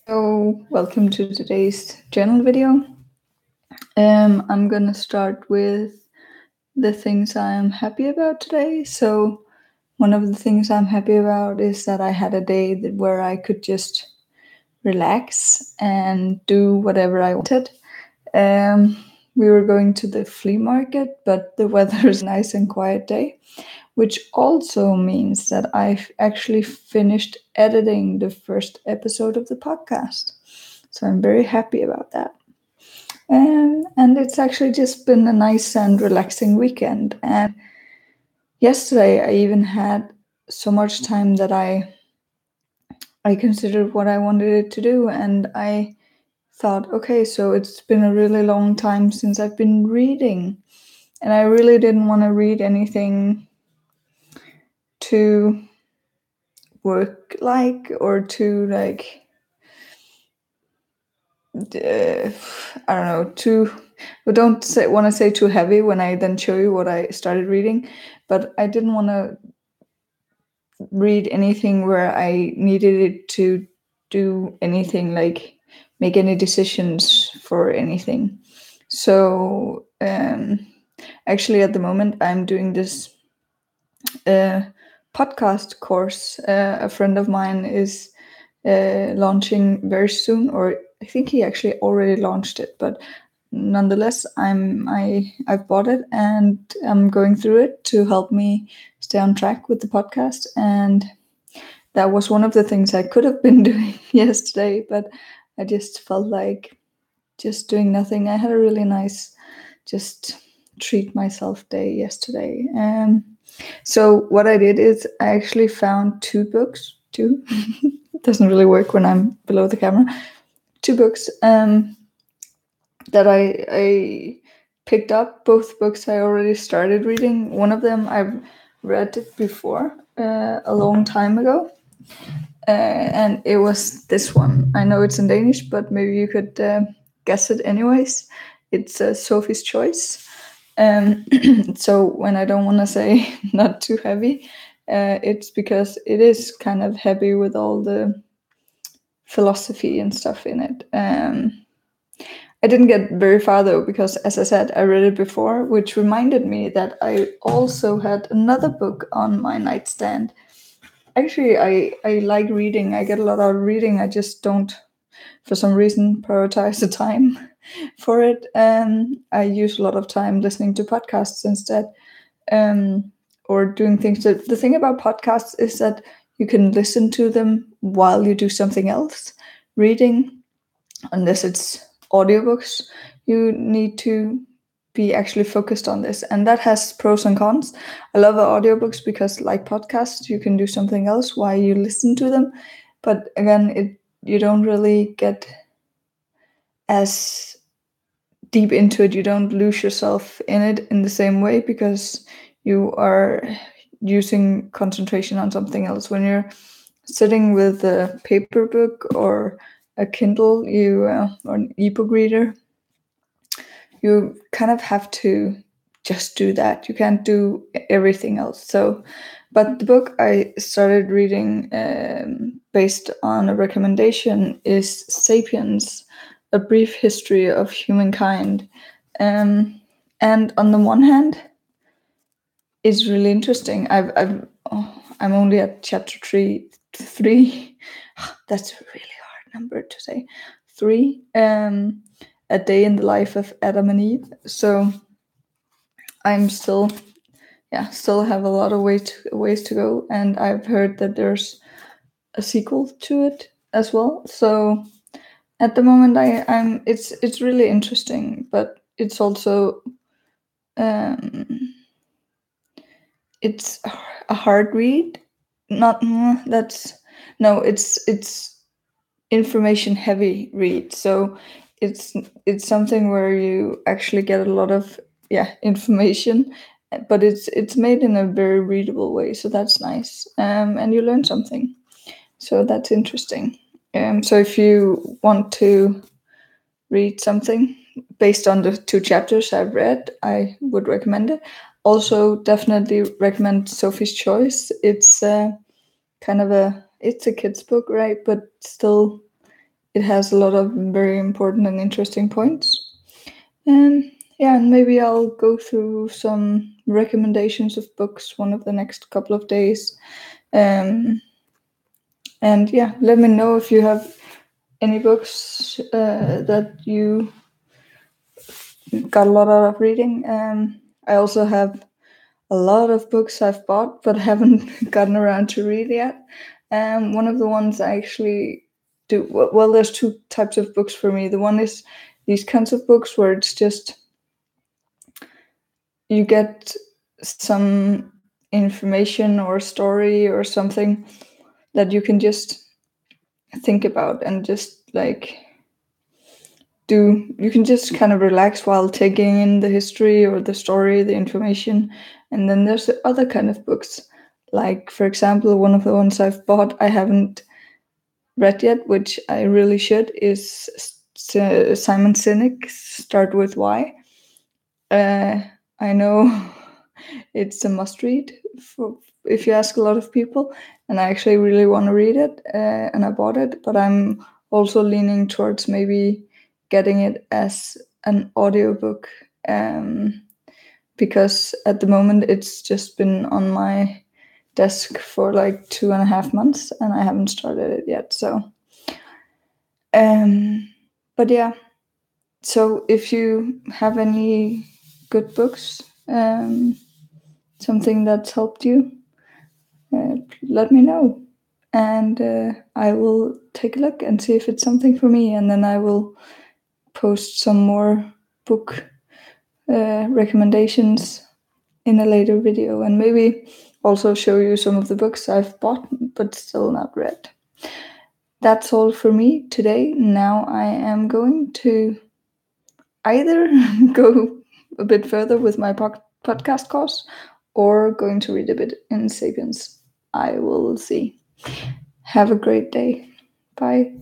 So, welcome to today's journal video. I'm gonna start with the things I'm happy about today. So, one of the things I'm happy about is that I had a day where I could just relax and do whatever I wanted. Um, we were going to the flea market, but the weather is a nice and quiet day, which also means that I've actually finished editing the first episode of the podcast. So I'm very happy about that. And it's actually just been a nice and relaxing weekend. And yesterday I even had so much time that I considered what I wanted it to do, and I thought, okay, so it's been a really long time since I've been reading, and I really didn't want to read anything too work like or too like I don't know, too. I don't want to say too heavy when I then show you what I started reading, but I didn't want to read anything where I needed it to do anything, like make any decisions for anything. So actually, at the moment, I'm doing this podcast course. A friend of mine is launching very soon, or I think he actually already launched it, but nonetheless, I've bought it and I'm going through it to help me stay on track with the podcast. And that was one of the things I could have been doing yesterday, but I just felt like just doing nothing. I had a really nice, just treat myself day yesterday. So what I did is I actually found two books. Two it doesn't really work when I'm below the camera. Two books that I picked up. Both books I already started reading. One of them I've read it before a long time ago, and it was this one. I know it's in Danish, but maybe you could guess it anyways. It's Sophie's Choice. So when I don't want to say not too heavy, it's because it is kind of heavy with all the philosophy and stuff in it. I didn't get very far though, because as I said, I read it before, which reminded me that I also had another book on my nightstand. Actually, I like reading. I get a lot out of reading. I just don't, for some reason, prioritize the time for it. I use a lot of time listening to podcasts instead, or doing things. The thing about podcasts is that you can listen to them while you do something else. Reading, unless it's audiobooks, you need to be actually focused on this, and that has pros and cons. I love audiobooks because, like podcasts, you can do something else while you listen to them, but again, you don't really get as deep into it. You don't lose yourself in it in the same way because you are using concentration on something else. When you're sitting with a paper book or a Kindle, or an ebook reader, you kind of have to just do that. You can't do everything else. So, but the book I started reading based on a recommendation is *Sapiens: A Brief History of Humankind*. And on the one hand, it's really interesting. I'm only at chapter three. That's a really hard number to say. 3. A day in the life of Adam and Eve. So I'm still have a lot of ways to go, and I've heard that there's a sequel to it as well. So at the moment, it's really interesting, but it's also it's a hard read. Not that's no, it's information heavy read. So it's something where you actually get a lot of information, but it's made in a very readable way. So that's nice, and you learn something. So that's interesting. So if you want to read something based on the 2 chapters I've read, I would recommend it. Also, definitely recommend Sophie's Choice. It's kind of it's a kid's book, right? But still, it has a lot of very important and interesting points. And yeah, and maybe I'll go through some recommendations of books one of the next couple of days. And yeah, let me know if you have any books that you got a lot out of reading. I also have a lot of books I've bought but haven't gotten around to read yet. One of the ones I actually do well, there's two types of books for me. The one is these kinds of books where it's just you get some information or story or something that you can just think about and just like you can just kind of relax while taking in the history or the story, the information. And then there's the other kind of books, like for example, one of the ones I've bought I haven't read yet, which I really should, is Simon Sinek's Start With Why. I know it's a must read for if you ask a lot of people, and I actually really want to read it, and I bought it, but I'm also leaning towards maybe getting it as an audiobook, because at the moment it's just been on my desk for like 2.5 months and I haven't started it yet. So but yeah, so if you have any good books, something that's helped you, let me know, and I will take a look and see if it's something for me, and then I will post some more book recommendations in a later video, and maybe also show you some of the books I've bought but still not read. That's all for me today. Now I am going to either go a bit further with my podcast course or going to read a bit in Sapiens. I will see. Have a great day. Bye.